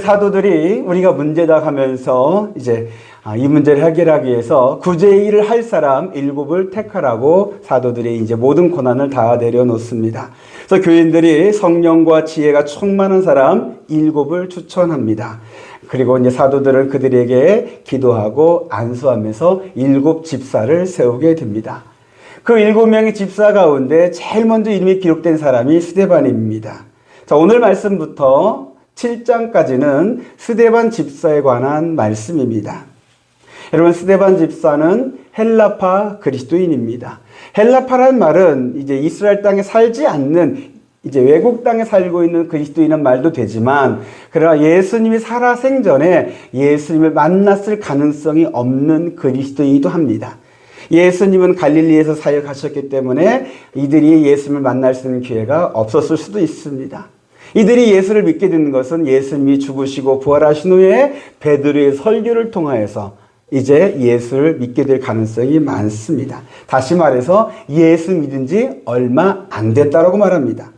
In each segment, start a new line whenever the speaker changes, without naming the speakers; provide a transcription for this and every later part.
사도들이 우리가 문제다 하면서 이제 이 문제를 해결하기 위해서 구제의 일을 할 사람 7을 택하라고 사도들이 이제 모든 고난을 다 내려놓습니다. 그래서 교인들이 성령과 지혜가 충만한 사람 7을 추천합니다. 그리고 이제 사도들은 그들에게 기도하고 안수하면서 7 집사를 세우게 됩니다. 그 7명의 집사 가운데 제일 먼저 이름이 기록된 사람이 스데반입니다. 자, 오늘 말씀부터 7장까지는 스데반 집사에 관한 말씀입니다. 여러분, 스데반 집사는 헬라파 그리스도인입니다. 헬라파라는 말은 이제 이스라엘 땅에 살지 않는 이제 외국 땅에 살고 있는 그리스도인은 말도 되지만, 그러나 예수님이 살아생전에 예수님을 만났을 가능성이 없는 그리스도인이기도 합니다. 예수님은 갈릴리에서 사역하셨기 때문에 이들이 예수님을 만날 수 있는 기회가 없었을 수도 있습니다. 이들이 예수를 믿게 된 것은 예수님이 죽으시고 부활하신 후에 베드로의 설교를 통하여서 이제 예수를 믿게 될 가능성이 많습니다. 다시 말해서 예수 믿은 지 얼마 안 됐다라고 말합니다.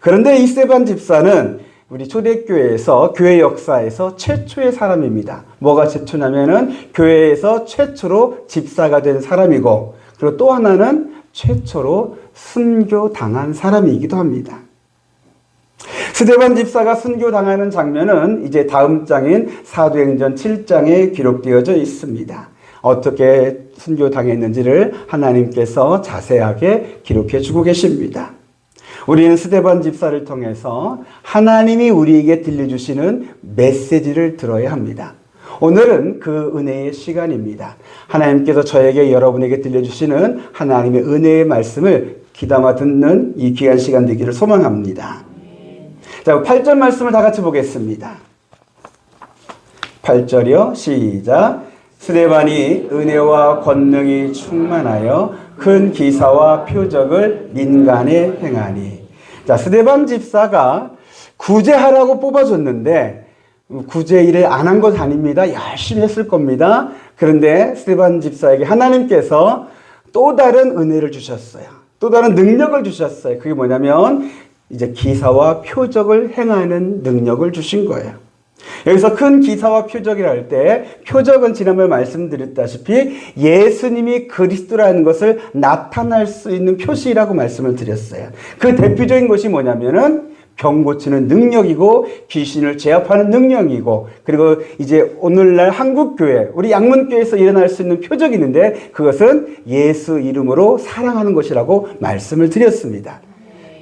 그런데 이 스데반 집사는 우리 초대교회에서 교회 역사에서 최초의 사람입니다. 뭐가 최초냐면은 교회에서 최초로 집사가 된 사람이고, 그리고 또 하나는 최초로 순교당한 사람이기도 합니다. 스데반 집사가 순교당하는 장면은 이제 다음 장인 사도행전 7장에 기록되어져 있습니다. 어떻게 순교당했는지를 하나님께서 자세하게 기록해 주고 계십니다. 우리는 스데반 집사를 통해서 하나님이 우리에게 들려주시는 메시지를 들어야 합니다. 오늘은 그 은혜의 시간입니다. 하나님께서 저에게, 여러분에게 들려주시는 하나님의 은혜의 말씀을 귀담아 듣는 이 귀한 시간 되기를 소망합니다. 자, 8절 말씀을 다 같이 보겠습니다. 8절이요. 시작. 스데반이 은혜와 권능이 충만하여 큰 기사와 표적을 민간에 행하니. 자, 스데반 집사가 구제하라고 뽑아줬는데 구제 일을 안 한 것 아닙니다. 열심히 했을 겁니다. 그런데 스데반 집사에게 하나님께서 또 다른 은혜를 주셨어요. 또 다른 능력을 주셨어요. 그게 뭐냐면 이제 기사와 표적을 행하는 능력을 주신 거예요. 여기서 큰 기사와 표적이라 할 때, 표적은 지난번에 말씀드렸다시피 예수님이 그리스도라는 것을 나타날 수 있는 표시라고 말씀을 드렸어요. 그 대표적인 것이 뭐냐면은 병 고치는 능력이고 귀신을 제압하는 능력이고, 그리고 이제 오늘날 한국교회, 우리 양문교회에서 일어날 수 있는 표적이 있는데 그것은 예수 이름으로 사랑하는 것이라고 말씀을 드렸습니다.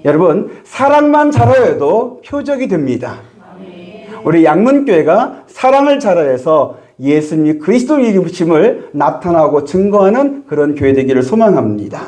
여러분, 사랑만 잘하여도 표적이 됩니다. 우리 양문교회가 사랑을 잘하여서 예수님이 그리스도 이름을 나타나고 증거하는 그런 교회 되기를 소망합니다.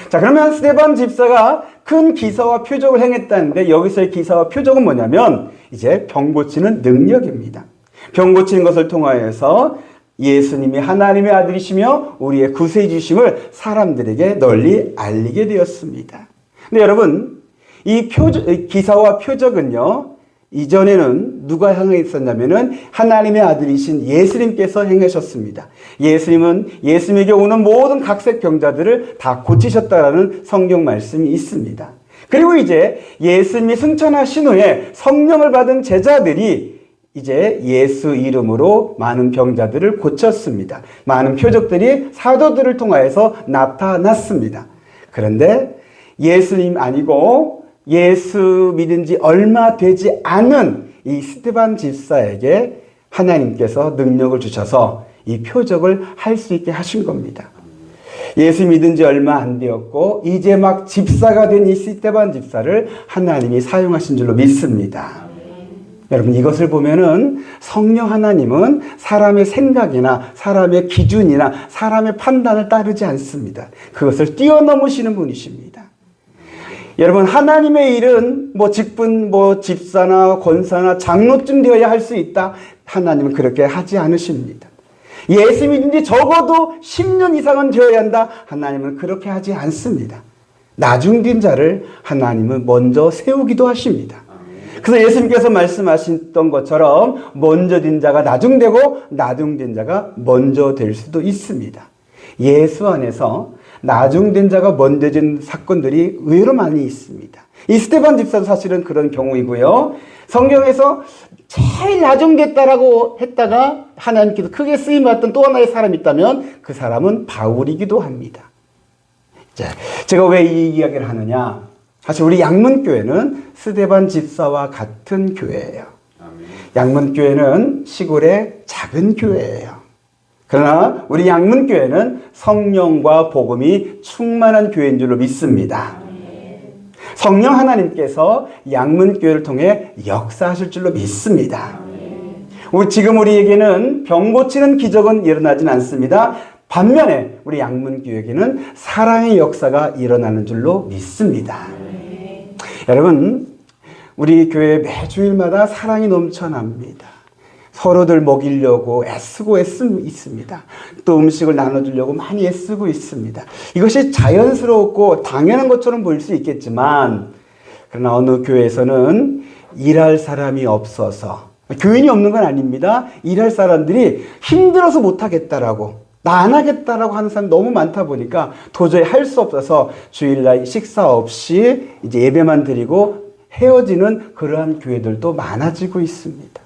자, 그러면 스데반 집사가 큰 기사와 표적을 행했다는데 여기서의 기사와 표적은 뭐냐면 이제 병 고치는 능력입니다. 병 고치는 것을 통하여서 예수님이 하나님의 아들이시며 우리의 구세주심을 사람들에게 널리 알리게 되었습니다. 근데 여러분, 이 기사와 표적은요, 이전에는 누가 행했었냐면은 하나님의 아들이신 예수님께서 행하셨습니다. 예수님은 예수님에게 오는 모든 각색 병자들을 다 고치셨다라는 성경 말씀이 있습니다. 그리고 이제 예수님이 승천하신 후에 성령을 받은 제자들이 이제 예수 이름으로 많은 병자들을 고쳤습니다. 많은 표적들이 사도들을 통하여서 나타났습니다. 그런데 예수님 아니고 예수 믿은 지 얼마 되지 않은 이 스데반 집사에게 하나님께서 능력을 주셔서 이 표적을 할 수 있게 하신 겁니다. 예수 믿은 지 얼마 안 되었고 이제 막 집사가 된 이 스데반 집사를 하나님이 사용하신 줄로 믿습니다. 여러분, 이것을 보면은 성령 하나님은 사람의 생각이나 사람의 기준이나 사람의 판단을 따르지 않습니다. 그것을 뛰어넘으시는 분이십니다. 여러분, 하나님의 일은 뭐 직분, 뭐 집사나 권사나 장로쯤 되어야 할 수 있다. 하나님은 그렇게 하지 않으십니다. 예수 믿은 지 적어도 10년 이상은 되어야 한다. 하나님은 그렇게 하지 않습니다. 나중된 자를 하나님은 먼저 세우기도 하십니다. 그래서 예수님께서 말씀하셨던 것처럼 먼저 된 자가 나중되고 나중된 자가 먼저 될 수도 있습니다. 예수 안에서 나중된 자가 먼저 된 사건들이 의외로 많이 있습니다. 이 스데반 집사도 사실은 그런 경우이고요. 성경에서 제일 나중됐다라고 했다가 하나님께서 크게 쓰임받던 또 하나의 사람이 있다면 그 사람은 바울이기도 합니다. 자, 제가 왜 이 이야기를 하느냐? 사실 우리 양문교회는 스데반 집사와 같은 교회예요. 양문교회는 시골의 작은 교회예요. 그러나 우리 양문교회는 성령과 복음이 충만한 교회인 줄로 믿습니다. 성령 하나님께서 양문교회를 통해 역사하실 줄로 믿습니다. 지금 우리에게는 병 고치는 기적은 일어나진 않습니다. 반면에 우리 양문교회에게는 사랑의 역사가 일어나는 줄로 믿습니다. 여러분, 우리 교회 매주일마다 사랑이 넘쳐납니다. 서로들 먹이려고 애쓰고 있습니다. 또 음식을 나눠주려고 많이 애쓰고 있습니다. 이것이 자연스럽고 당연한 것처럼 보일 수 있겠지만, 그러나 어느 교회에서는 일할 사람이 없어서, 교인이 없는 건 아닙니다. 일할 사람들이 힘들어서 못하겠다라고, 나 안 하겠다라고 하는 사람이 너무 많다 보니까 도저히 할 수 없어서 주일날 식사 없이 이제 예배만 드리고 헤어지는 그러한 교회들도 많아지고 있습니다.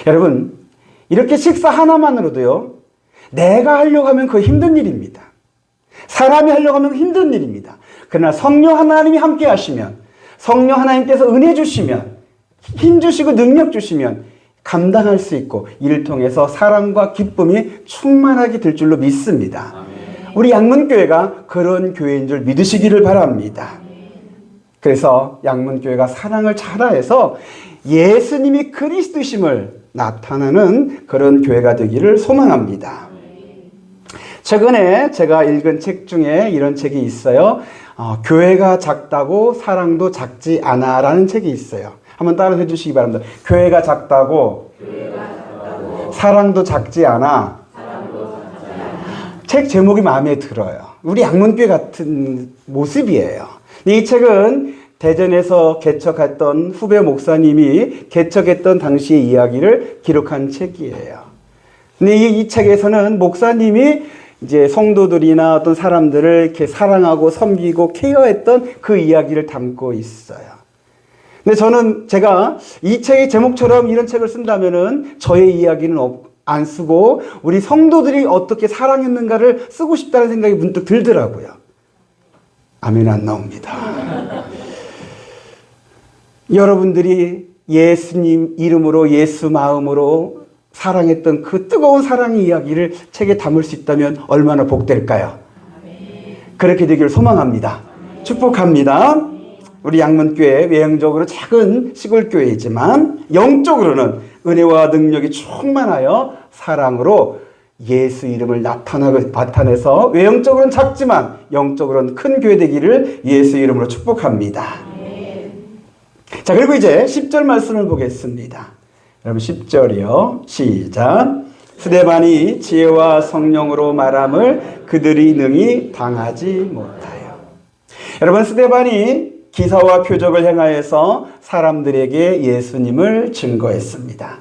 여러분, 이렇게 식사 하나만으로도요, 내가 하려고 하면 그거 힘든 일입니다. 사람이 하려고 하면 힘든 일입니다. 그러나 성령 하나님이 함께 하시면, 성령 하나님께서 은혜 주시면, 힘 주시고 능력 주시면 감당할 수 있고, 이를 통해서 사랑과 기쁨이 충만하게 될 줄로 믿습니다. 우리 양문교회가 그런 교회인 줄 믿으시기를 바랍니다. 그래서 양문교회가 사랑을 잘해서 예수님이 그리스도심을 나타나는 그런 교회가 되기를 소망합니다. 최근에 제가 읽은 책 중에 이런 책이 있어요. 교회가 작다고 사랑도 작지 않아 라는 책이 있어요. 한번 따라해 주시기 바랍니다. 교회가 작다고 사랑도 작지 않아. 책 제목이 마음에 들어요. 우리 양문교회 같은 모습이에요. 이 책은 대전에서 개척했던 후배 목사님이 개척했던 당시의 이야기를 기록한 책이에요. 근데 이 책에서는 목사님이 이제 성도들이나 어떤 사람들을 이렇게 사랑하고 섬기고 케어했던 그 이야기를 담고 있어요. 근데 제가 이 책의 제목처럼 이런 책을 쓴다면은 저의 이야기는 안 쓰고 우리 성도들이 어떻게 사랑했는가를 쓰고 싶다는 생각이 문득 들더라고요. 아멘 안 나옵니다. 여러분들이 예수님 이름으로 예수 마음으로 사랑했던 그 뜨거운 사랑의 이야기를 책에 담을 수 있다면 얼마나 복될까요? 그렇게 되기를 소망합니다. 축복합니다. 우리 양문교회 외형적으로 작은 시골교회이지만 영적으로는 은혜와 능력이 충만하여 사랑으로 예수 이름을 나타내서 외형적으로는 작지만 영적으로는 큰 교회 되기를 예수 이름으로 축복합니다. 자, 그리고 이제 10절 말씀을 보겠습니다. 여러분 10절이요. 시작. 스데반이 지혜와 성령으로 말함을 그들이 능히 당하지 못하여. 여러분, 스데반이 기사와 표적을 행하여서 사람들에게 예수님을 증거했습니다.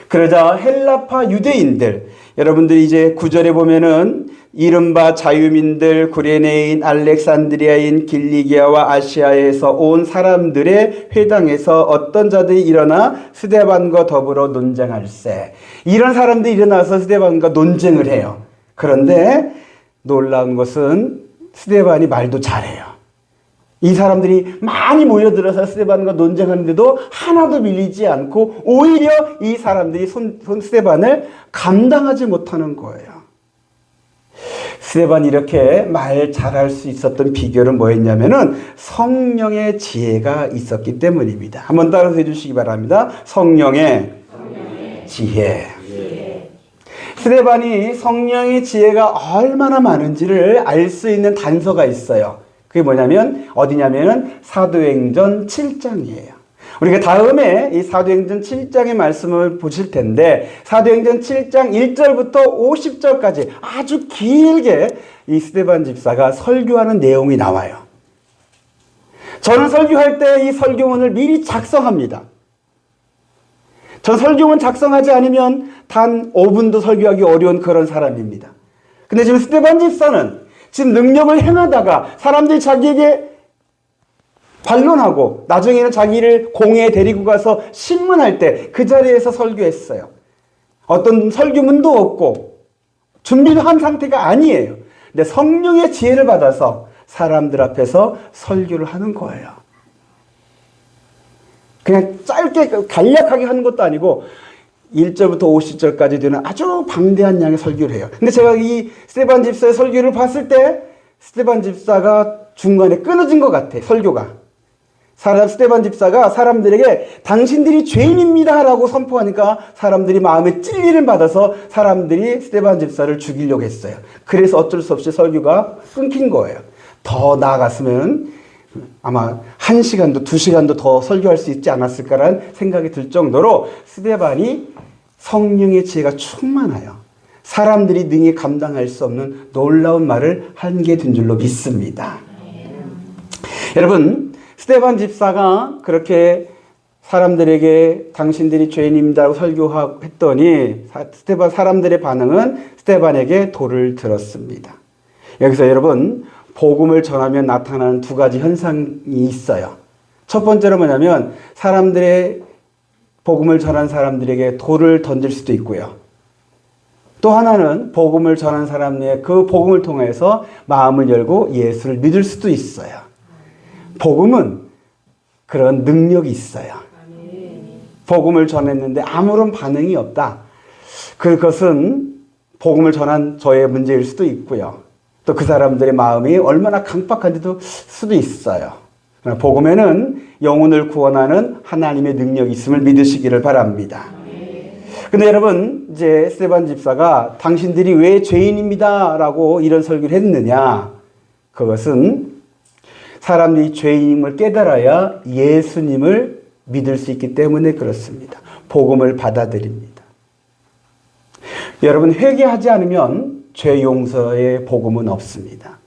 그러자 헬라파 유대인들, 여러분들이 이제 9절에 보면은 이른바 자유민들, 구레네인, 알렉산드리아인, 길리기아와 아시아에서 온 사람들의 회당에서 어떤 자들이 일어나 스데반과 더불어 논쟁할세. 이런 사람들이 일어나서 스데반과 논쟁을 해요. 그런데 놀라운 것은 스데반이 말도 잘해요. 이 사람들이 많이 모여들어서 스데반과 논쟁하는데도 하나도 밀리지 않고 오히려 이 사람들이 스데반을 감당하지 못하는 거예요. 스데반이 이렇게 말 잘할 수 있었던 비결은 뭐였냐면은 성령의 지혜가 있었기 때문입니다. 한번 따라서 해주시기 바랍니다. 성령의 지혜. 스데반이 성령의 지혜가 얼마나 많은지를 알 수 있는 단서가 있어요. 그게 뭐냐면 어디냐면은 사도행전 7장이에요. 우리가 다음에 이 사도행전 7장의 말씀을 보실 텐데 사도행전 7장 1절부터 50절까지 아주 길게 이 스데반 집사가 설교하는 내용이 나와요. 저는 설교할 때 이 설교문을 미리 작성합니다. 전 설교문 작성하지 않으면 단 5분도 설교하기 어려운 그런 사람입니다. 근데 지금 스데반 집사는 지금 능력을 행하다가 사람들이 자기에게 반론하고 나중에는 자기를 공회에 데리고 가서 신문할 때 그 자리에서 설교했어요. 어떤 설교문도 없고 준비도 한 상태가 아니에요. 근데 성령의 지혜를 받아서 사람들 앞에서 설교를 하는 거예요. 그냥 짧게 간략하게 하는 것도 아니고 1절부터 50절까지 되는 아주 방대한 양의 설교를 해요. 근데 제가 이 스데반 집사의 설교를 봤을 때 스데반 집사가 중간에 끊어진 것 같아, 설교가. 스데반 집사가 사람들에게 당신들이 죄인입니다 라고 선포하니까 사람들이 마음에 찔리를 받아서 사람들이 스데반 집사를 죽이려고 했어요. 그래서 어쩔 수 없이 설교가 끊긴 거예요. 더 나아갔으면 아마 1시간도 2시간도 더 설교할 수 있지 않았을까라는 생각이 들 정도로 스데반이 성령의 지혜가 충만하여 사람들이 능히 감당할 수 없는 놀라운 말을 하게 된 줄로 믿습니다. 여러분, 스데반 집사가 그렇게 사람들에게 당신들이 죄인입니다라고 설교했더니 사람들의 반응은 스데반에게 돌을 들었습니다. 여기서 여러분, 복음을 전하면 나타나는 두 가지 현상이 있어요. 첫 번째로 뭐냐면 사람들의 복음을 전한 사람들에게 돌을 던질 수도 있고요. 또 하나는 복음을 전한 사람의 그 복음을 통해서 마음을 열고 예수를 믿을 수도 있어요. 복음은 그런 능력이 있어요. 복음을 전했는데 아무런 반응이 없다. 그것은 복음을 전한 저의 문제일 수도 있고요. 또 그 사람들의 마음이 얼마나 강박한지도 수도 있어요. 복음에는 영혼을 구원하는 하나님의 능력이 있음을 믿으시기를 바랍니다. 근데 여러분, 이제 스데반 집사가 당신들이 왜 죄인입니다 라고 이런 설교를 했느냐? 그것은 사람들이 죄인임을 깨달아야 예수님을 믿을 수 있기 때문에 그렇습니다. 복음을 받아들입니다. 여러분, 회개하지 않으면 죄 용서의 복음은 없습니다.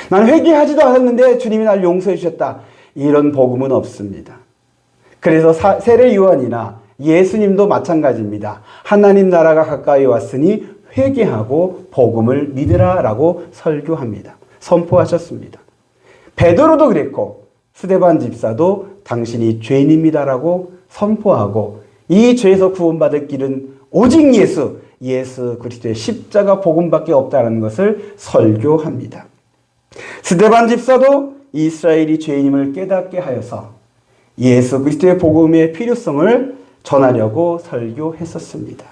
나는 회개하지도 않았는데 주님이 날 용서해 주셨다. 이런 복음은 없습니다. 그래서 세례 요한이나 예수님도 마찬가지입니다. 하나님 나라가 가까이 왔으니 회개하고 복음을 믿으라라고 설교합니다. 선포하셨습니다. 베드로도 그랬고 스데반 집사도 당신이 죄인입니다라고 선포하고 이 죄에서 구원받을 길은 오직 예수 그리스도의 십자가 복음밖에 없다는 것을 설교합니다. 스데반 집사도 이스라엘이 죄인임을 깨닫게 하여서 예수 그리스도의 복음의 필요성을 전하려고 설교했었습니다.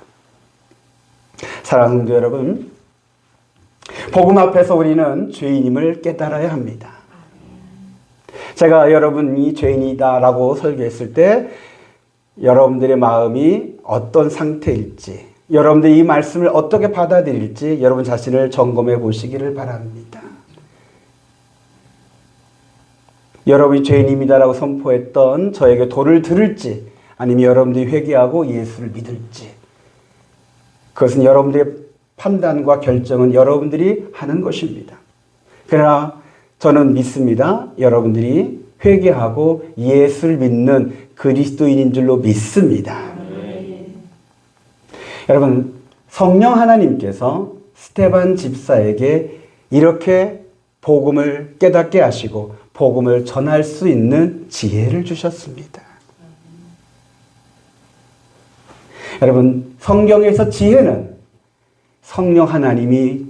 사랑하는 성도 여러분, 복음 앞에서 우리는 죄인임을 깨달아야 합니다. 제가 여러분이 죄인이다라고 설교했을 때 여러분들의 마음이 어떤 상태일지, 여러분들이 이 말씀을 어떻게 받아들일지 여러분 자신을 점검해 보시기를 바랍니다. 여러분이 죄인입니다라고 선포했던 저에게 돌을 들을지 아니면 여러분들이 회개하고 예수를 믿을지, 그것은 여러분들의 판단과 결정은 여러분들이 하는 것입니다. 그러나 저는 믿습니다. 여러분들이 회개하고 예수를 믿는 그리스도인인 줄로 믿습니다. 여러분, 성령 하나님께서 스데반 집사에게 이렇게 복음을 깨닫게 하시고 복음을 전할 수 있는 지혜를 주셨습니다. 여러분, 성경에서 지혜는 성령 하나님이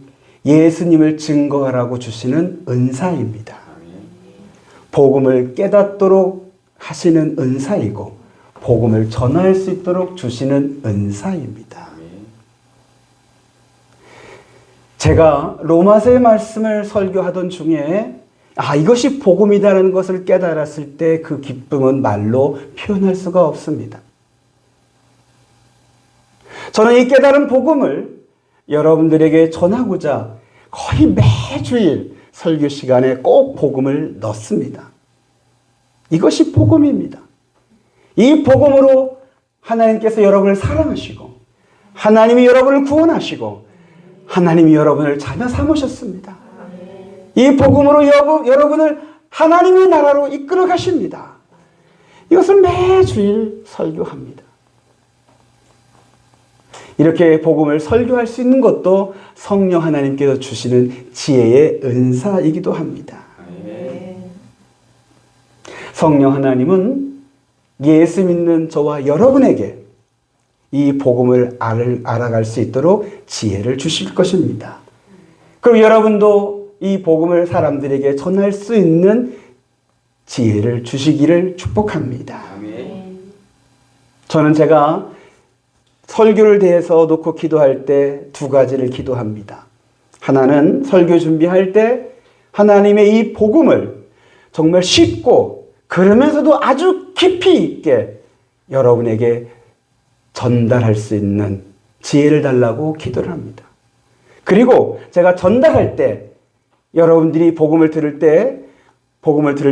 예수님을 증거하라고 주시는 은사입니다. 복음을 깨닫도록 하시는 은사이고 복음을 전할 수 있도록 주시는 은사입니다. 제가 로마서의 말씀을 설교하던 중에 이것이 복음이다라는 것을 깨달았을 때 그 기쁨은 말로 표현할 수가 없습니다. 저는 이 깨달은 복음을 여러분들에게 전하고자 거의 매주일 설교 시간에 꼭 복음을 넣습니다. 이것이 복음입니다. 이 복음으로 하나님께서 여러분을 사랑하시고 하나님이 여러분을 구원하시고 하나님이 여러분을 자녀 삼으셨습니다. 이 복음으로 여러분을 하나님의 나라로 이끌어 가십니다. 이것을 매주일 설교합니다. 이렇게 복음을 설교할 수 있는 것도 성령 하나님께서 주시는 지혜의 은사이기도 합니다. 성령 하나님은 예수 믿는 저와 여러분에게 이 복음을 알아갈 수 있도록 지혜를 주실 것입니다. 그럼 여러분도 이 복음을 사람들에게 전할 수 있는 지혜를 주시기를 축복합니다. 저는 제가 설교를 대해서 놓고 기도할 때 두 가지를 기도합니다. 하나는 설교 준비할 때 하나님의 이 복음을 정말 쉽고 그러면서도 아주 깊이 있게 여러분에게 전달할 수 있는 지혜를 달라고 기도를 합니다. 그리고 제가 전달할 때 여러분들이 복음을 들을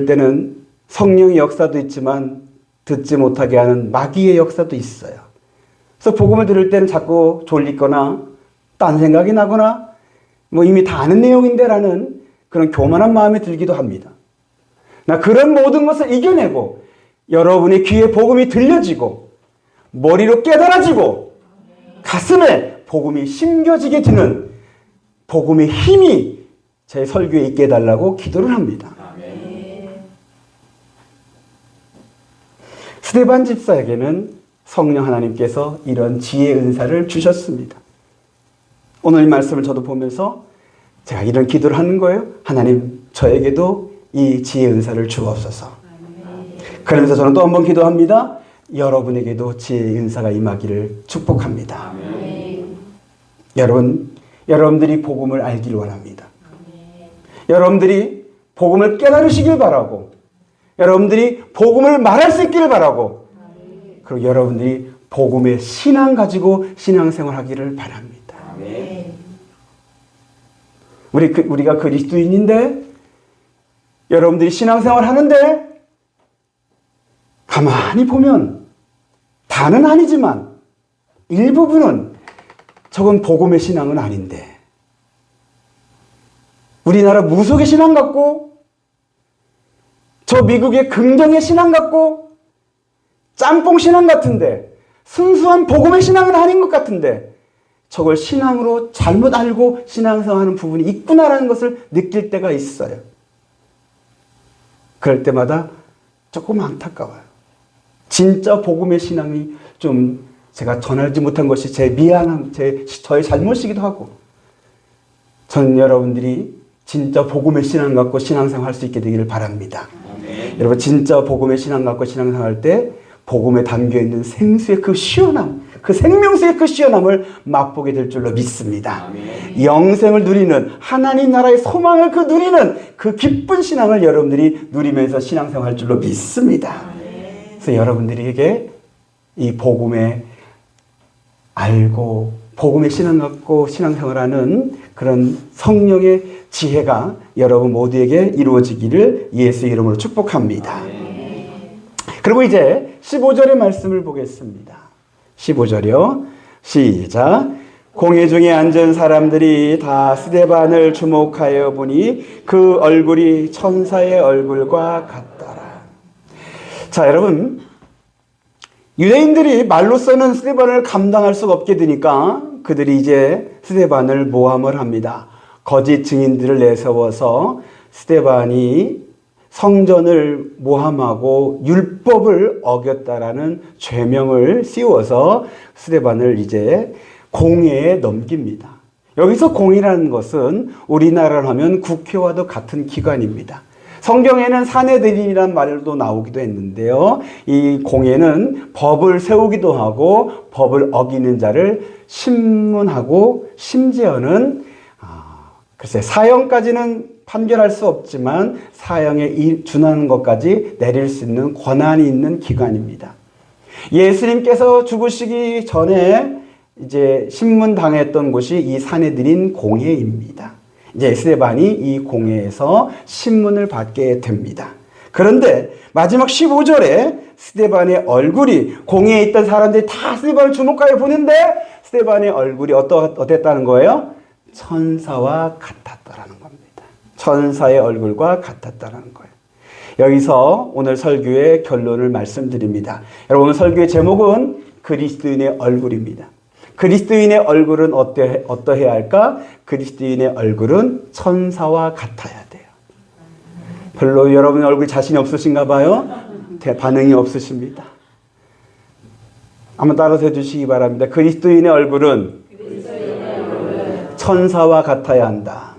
때는 성령의 역사도 있지만 듣지 못하게 하는 마귀의 역사도 있어요. 그래서 복음을 들을 때는 자꾸 졸리거나 딴 생각이 나거나 이미 다 아는 내용인데 라는 그런 교만한 마음이 들기도 합니다. 나 그런 모든 것을 이겨내고 여러분의 귀에 복음이 들려지고 머리로 깨달아지고 가슴에 복음이 심겨지게 되는 복음의 힘이 제 설교에 있게 해달라고 기도를 합니다. 스데반 집사에게는 성령 하나님께서 이런 지혜 은사를 주셨습니다. 오늘 이 말씀을 저도 보면서 제가 이런 기도를 하는 거예요. 하나님, 저에게도 이 지혜 은사를 주옵소서. 그러면서 저는 또 한 번 기도합니다. 여러분에게도 지혜의 은사가 임하기를 축복합니다. 여러분들이 복음을 알기를 원합니다. 여러분들이 복음을 깨달으시길 바라고, 여러분들이 복음을 말할 수 있기를 바라고, 그리고 여러분들이 복음의 신앙 가지고 신앙생활 하기를 바랍니다. 우리가 그리스도인인데 여러분들이 신앙생활 하는데 가만히 보면 다는 아니지만 일부분은 저건 복음의 신앙은 아닌데, 우리나라 무속의 신앙 같고 저 미국의 긍정의 신앙 같고 짬뽕 신앙 같은데 순수한 복음의 신앙은 아닌 것 같은데 저걸 신앙으로 잘못 알고 신앙생활하는 부분이 있구나라는 것을 느낄 때가 있어요. 그럴 때마다 조금 안타까워요. 진짜 복음의 신앙이 좀 제가 전하지 못한 것이 제 미안함, 저의 잘못이기도 하고, 전 여러분들이 진짜 복음의 신앙 갖고 신앙생활 할 수 있게 되기를 바랍니다. 여러분, 진짜 복음의 신앙 갖고 신앙생활 할 때 복음에 담겨있는 생수의 그 시원함, 그 생명수의 그 시원함을 맛보게 될 줄로 믿습니다. 영생을 누리는, 하나님 나라의 소망을 누리는 그 기쁜 신앙을 여러분들이 누리면서 신앙생활 할 줄로 믿습니다. 그래서 여러분들에게 이 복음에 알고 복음의 신앙 갖고 신앙생활하는 그런 성령의 지혜가 여러분 모두에게 이루어지기를 예수의 이름으로 축복합니다. 그리고 이제 15절의 말씀을 보겠습니다. 15절이요. 시작. 공회 중에 앉은 사람들이 다 스데반을 주목하여 보니 그 얼굴이 천사의 얼굴과 같더라. 자, 여러분, 유대인들이 말로서는 스데반을 감당할 수가 없게 되니까 그들이 이제 스데반을 모함을 합니다. 거짓 증인들을 내세워서 스데반이 성전을 모함하고 율법을 어겼다라는 죄명을 씌워서 스데반을 이제 공회에 넘깁니다. 여기서 공회라는 것은 우리나라로 하면 국회와도 같은 기관입니다. 성경에는 사내들이라는 말도 나오기도 했는데요. 이 공회는 법을 세우기도 하고 법을 어기는 자를 신문하고 심지어는 글쎄 사형까지는 판결할 수 없지만 사형에 준하는 것까지 내릴 수 있는 권한이 있는 기관입니다. 예수님께서 죽으시기 전에 이제 신문당했던 곳이 이 사내들인 공회입니다. 이제 스데반이 이 공회에서 신문을 받게 됩니다. 그런데 마지막 15절에 스데반의 얼굴이, 공회에 있던 사람들이 다 스데반을 주목하여 보는데 스데반의 얼굴이 어땠다는 거예요? 천사와 같았다라는 겁니다. 천사의 얼굴과 같았다는 거예요. 여기서 오늘 설교의 결론을 말씀드립니다. 여러분, 오늘 설교의 제목은 그리스도인의 얼굴입니다. 그리스도인의 얼굴은 어떠해야 할까? 그리스도인의 얼굴은 천사와 같아야 돼요. 별로 여러분 얼굴 자신이 없으신가 봐요. 반응이 없으십니다. 한번 따라서 해주시기 바랍니다. 그리스도인의 얼굴은 천사와 같아야 한다.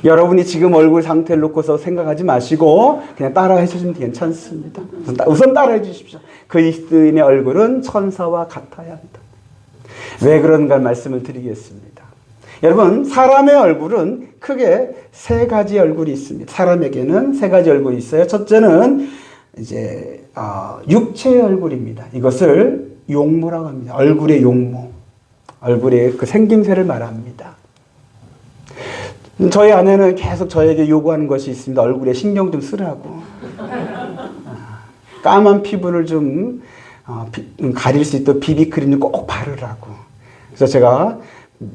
여러분이 지금 얼굴 상태를 놓고서 생각하지 마시고 그냥 따라해 주시면 괜찮습니다. 우선 따라해 주십시오. 그리스도인의 얼굴은 천사와 같아야 한다. 왜 그런가 말씀을 드리겠습니다. 여러분, 사람의 얼굴은 크게 세 가지 얼굴이 있습니다. 사람에게는 세 가지 얼굴이 있어요. 첫째는 이제 육체의 얼굴입니다. 이것을 용모라고 합니다. 얼굴의 용모, 얼굴의 그 생김새를 말합니다. 저희 아내는 계속 저에게 요구하는 것이 있습니다. 얼굴에 신경 좀 쓰라고. 까만 피부를 좀 가릴 수 있도록 비비크림을 꼭 바르라고. 그래서 제가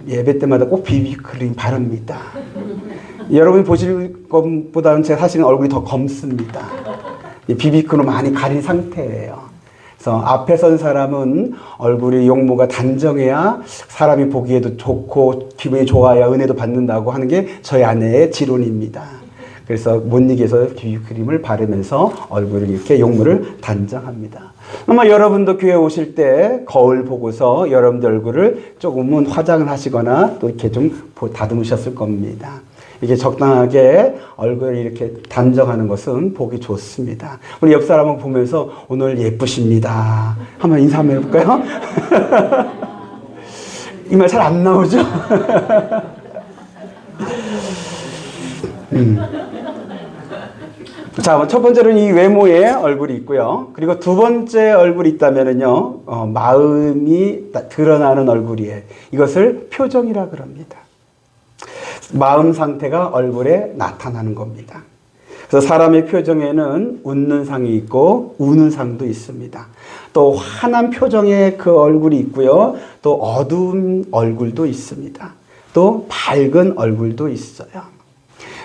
예배 때마다 꼭 비비크림 바릅니다. 여러분이 보실 것보다는 제 사실은 얼굴이 더 검습니다. 비비크림으로 많이 가린 상태예요. 그래서 앞에 선 사람은 얼굴의 용모가 단정해야 사람이 보기에도 좋고 기분이 좋아야 은혜도 받는다고 하는 게 저희 아내의 지론입니다. 그래서 못 이겨서 비비크림을 바르면서 얼굴을 이렇게 용모를 단정합니다. 아마 여러분도 교회 오실 때 거울 보고서 여러분들 얼굴을 조금은 화장을 하시거나 또 이렇게 좀 다듬으셨을 겁니다. 이게 적당하게 얼굴을 이렇게 단정하는 것은 보기 좋습니다. 우리 옆 사람을 보면서 오늘 예쁘십니다. 한번 인사 한번 해볼까요? 이 말 잘 안 나오죠? 자, 첫 번째로는 이 외모의 얼굴이 있고요. 그리고 두 번째 얼굴이 있다면은요, 마음이 드러나는 얼굴이에요. 이것을 표정이라 그럽니다. 마음 상태가 얼굴에 나타나는 겁니다. 그래서 사람의 표정에는 웃는 상이 있고 우는 상도 있습니다. 또 환한 표정의 그 얼굴이 있고요. 또 어두운 얼굴도 있습니다. 또 밝은 얼굴도 있어요.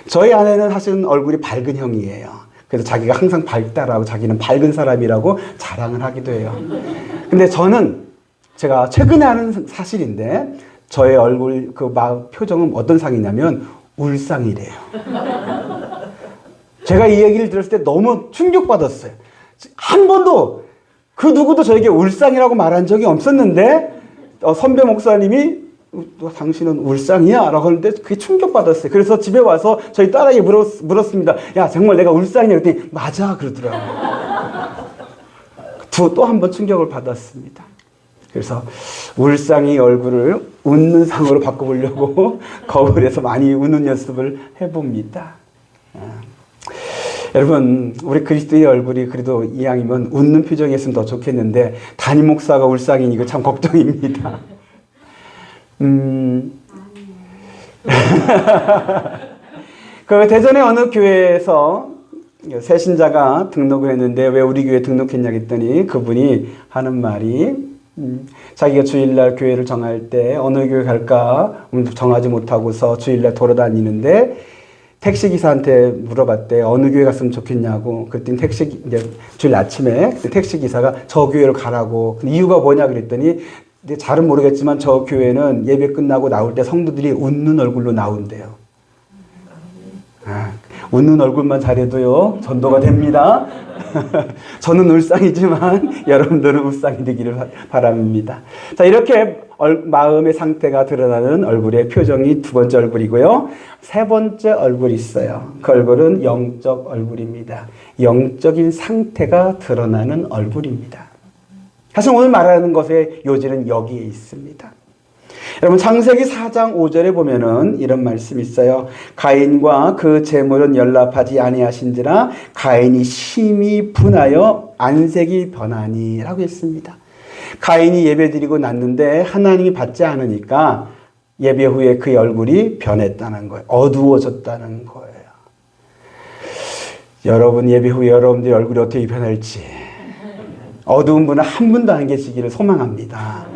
저희 아내는 사실은 얼굴이 밝은 형이에요. 그래서 자기가 항상 밝다라고 자기는 밝은 사람이라고 자랑을 하기도 해요. 근데 저는 제가 최근에 아는 사실인데 저의 얼굴 그 표정은 어떤 상이냐면 울상이래요. 제가 이 얘기를 들었을 때 너무 충격받았어요. 한 번도 그 누구도 저에게 울상이라고 말한 적이 없었는데 선배 목사님이 당신은 울상이야? 라고 하는데 그게 충격받았어요. 그래서 집에 와서 저희 딸에게 물었습니다. 야, 정말 내가 울상이냐? 그랬더니 맞아 그러더라고요. 또 한 번 충격을 받았습니다. 그래서 울상이 얼굴을 웃는 상으로 바꿔보려고 거울에서 많이 웃는 연습을 해봅니다. 여러분, 우리 그리스도의 얼굴이 그래도 이왕이면 웃는 표정이었으면 더 좋겠는데 담임 목사가 울상이니 이거 참 걱정입니다. 그 대전의 어느 교회에서 새 신자가 등록을 했는데 왜 우리 교회에 등록했냐 했더니 그분이 하는 말이 자기가 주일날 교회를 정할 때 어느 교회 갈까 정하지 못하고서 주일날 돌아다니는데 택시기사한테 물어봤대. 어느 교회 갔으면 좋겠냐고. 그랬더니 주일 아침에 택시기사가 저 교회로 가라고. 이유가 뭐냐 그랬더니 잘은 모르겠지만 저 교회는 예배 끝나고 나올 때 성도들이 웃는 얼굴로 나온대요. 웃는 얼굴만 잘해도요 전도가 됩니다. 저는 울상이지만 여러분들은 울상이 되기를 바랍니다. 자, 이렇게 마음의 상태가 드러나는 얼굴의 표정이 두 번째 얼굴이고요. 세 번째 얼굴이 있어요. 그 얼굴은 영적 얼굴입니다. 영적인 상태가 드러나는 얼굴입니다. 사실 오늘 말하는 것의 요지는 여기에 있습니다. 여러분, 창세기 4장 5절에 보면은 이런 말씀이 있어요. 가인과 그 재물은 연락하지 아니하신지라 가인이 심히 분하여 안색이 변하니 라고 했습니다. 가인이 예배드리고 났는데 하나님이 받지 않으니까 예배 후에 그의 얼굴이 변했다는 거예요. 어두워졌다는 거예요. 여러분, 예배 후에 여러분들의 얼굴이 어떻게 변할지 어두운 분은 한 분도 안 계시기를 소망합니다.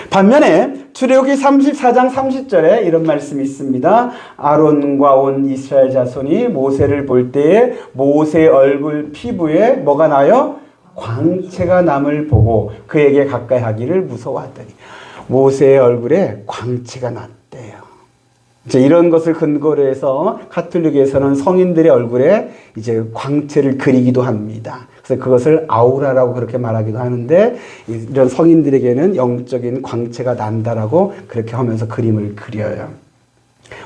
반면에 출애굽기 34장 30절에 이런 말씀이 있습니다. 아론과 온 이스라엘 자손이 모세를 볼 때에 모세의 얼굴 피부에 뭐가 나요? 광채가 남을 보고 그에게 가까이 하기를 무서워하더니 모세의 얼굴에 광채가 났대요. 이제 이런 것을 근거로 해서 가톨릭에서는 성인들의 얼굴에 이제 광채를 그리기도 합니다. 그래서 그것을 아우라라고 그렇게 말하기도 하는데, 이런 성인들에게는 영적인 광채가 난다라고 그렇게 하면서 그림을 그려요.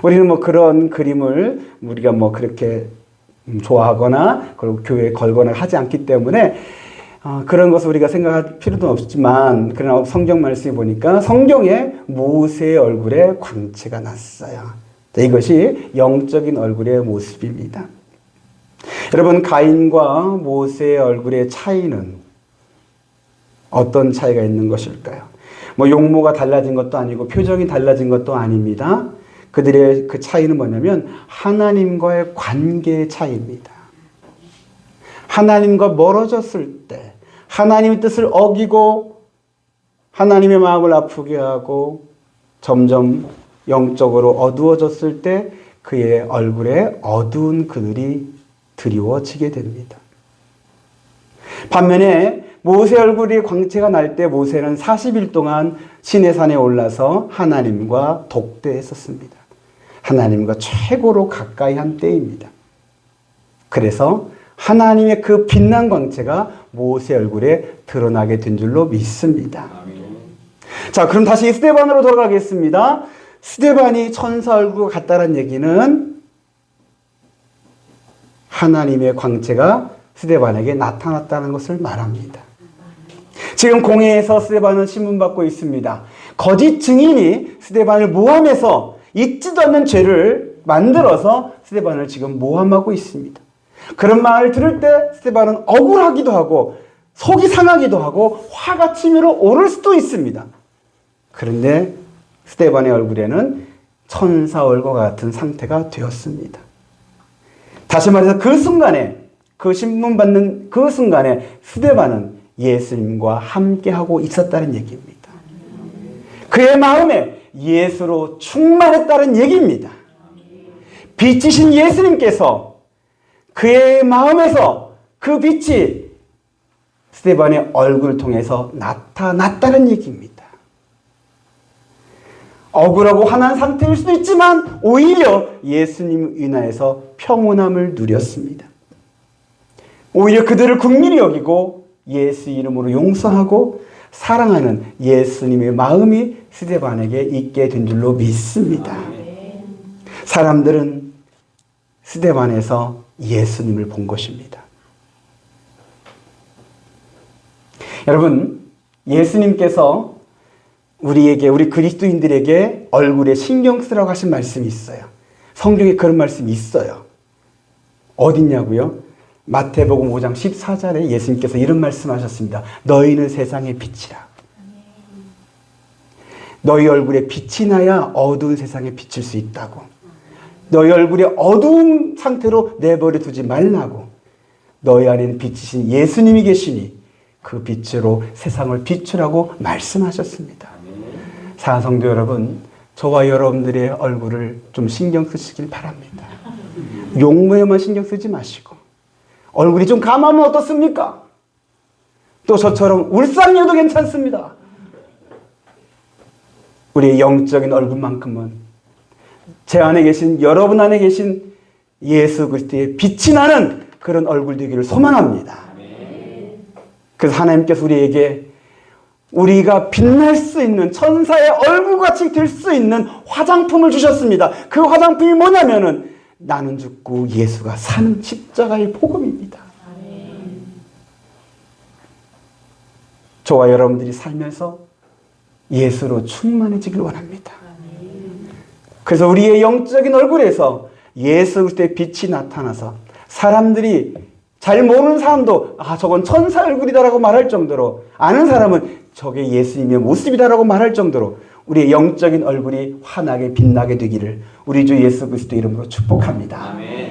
우리는 뭐 그런 그림을 우리가 뭐 그렇게 좋아하거나 그리고 교회에 걸거나 하지 않기 때문에 그런 것을 우리가 생각할 필요도 없지만, 그러나 성경 말씀을 보니까 성경에 모세의 얼굴에 광채가 났어요. 이것이 영적인 얼굴의 모습입니다. 여러분, 가인과 모세의 얼굴의 차이는 어떤 차이가 있는 것일까요? 뭐 용모가 달라진 것도 아니고 표정이 달라진 것도 아닙니다. 그들의 그 차이는 뭐냐면 하나님과의 관계의 차이입니다. 하나님과 멀어졌을 때, 하나님의 뜻을 어기고 하나님의 마음을 아프게 하고 점점 영적으로 어두워졌을 때 그의 얼굴에 어두운 그늘이 드리워지게 됩니다. 반면에 모세 얼굴이 광채가 날 때 모세는 40일 동안 시내산에 올라서 하나님과 독대했었습니다. 하나님과 최고로 가까이 한 때입니다. 그래서 하나님의 그 빛난 광채가 모세 얼굴에 드러나게 된 줄로 믿습니다. 자, 그럼 다시 스데반으로 돌아가겠습니다. 스데반이 천사 얼굴과 같다는 얘기는 하나님의 광채가 스데반에게 나타났다는 것을 말합니다. 지금 공회에서 스데반은 신문받고 있습니다. 거짓 증인이 스데반을 모함해서 있지도 않는 죄를 만들어서 스데반을 지금 모함하고 있습니다. 그런 말을 들을 때 스데반은 억울하기도 하고 속이 상하기도 하고 화가 치밀어 오를 수도 있습니다. 그런데 스데반의 얼굴에는 천사 얼굴과 같은 상태가 되었습니다. 다시 말해서 그 순간에, 그 신문 받는 그 순간에 스데반은 예수님과 함께하고 있었다는 얘기입니다. 그의 마음에 예수로 충만했다는 얘기입니다. 빛이신 예수님께서 그의 마음에서 그 빛이 스데반의 얼굴을 통해서 나타났다는 얘기입니다. 억울하고 화난 상태일 수도 있지만 오히려 예수님 인하여서 평온함을 누렸습니다. 오히려 그들을 긍휼히 여기고 예수 이름으로 용서하고 사랑하는 예수님의 마음이 스데반에게 있게 된 줄로 믿습니다. 사람들은 스데반에서 예수님을 본 것입니다. 여러분, 예수님께서 우리에게, 우리 그리스도인들에게 얼굴에 신경 쓰라고 하신 말씀이 있어요. 성경에 그런 말씀이 있어요. 어딨냐고요? 마태복음 5장 14절에 예수님께서 이런 말씀하셨습니다. 너희는 세상의 빛이라. 너희 얼굴에 빛이 나야 어두운 세상에 비칠 수 있다고. 너희 얼굴에 어두운 상태로 내버려 두지 말라고. 너희 안에는 빛이신 예수님이 계시니 그 빛으로 세상을 비추라고 말씀하셨습니다. 사랑하는 성도 여러분, 저와 여러분들의 얼굴을 좀 신경 쓰시길 바랍니다. 용모에만 신경 쓰지 마시고 얼굴이 좀 감하면 어떻습니까? 또 저처럼 울상이어도 괜찮습니다. 우리의 영적인 얼굴만큼은 제 안에 계신, 여러분 안에 계신 예수 그리스도의 빛이 나는 그런 얼굴 되기를 소망합니다. 그래서 하나님께서 우리에게 우리가 빛날 수 있는 천사의 얼굴같이 될 수 있는 화장품을 주셨습니다. 그 화장품이 뭐냐면은 나는 죽고 예수가 사는 십자가의 복음입니다. 저와 여러분들이 살면서 예수로 충만해지길 원합니다. 그래서 우리의 영적인 얼굴에서 예수 그리스도의 빛이 나타나서 사람들이, 잘 모르는 사람도 저건 천사 얼굴이다라고 말할 정도로, 아는 사람은 저게 예수님의 모습이다라고 말할 정도로 우리의 영적인 얼굴이 환하게 빛나게 되기를 우리 주 예수 그리스도 이름으로 축복합니다. 아멘.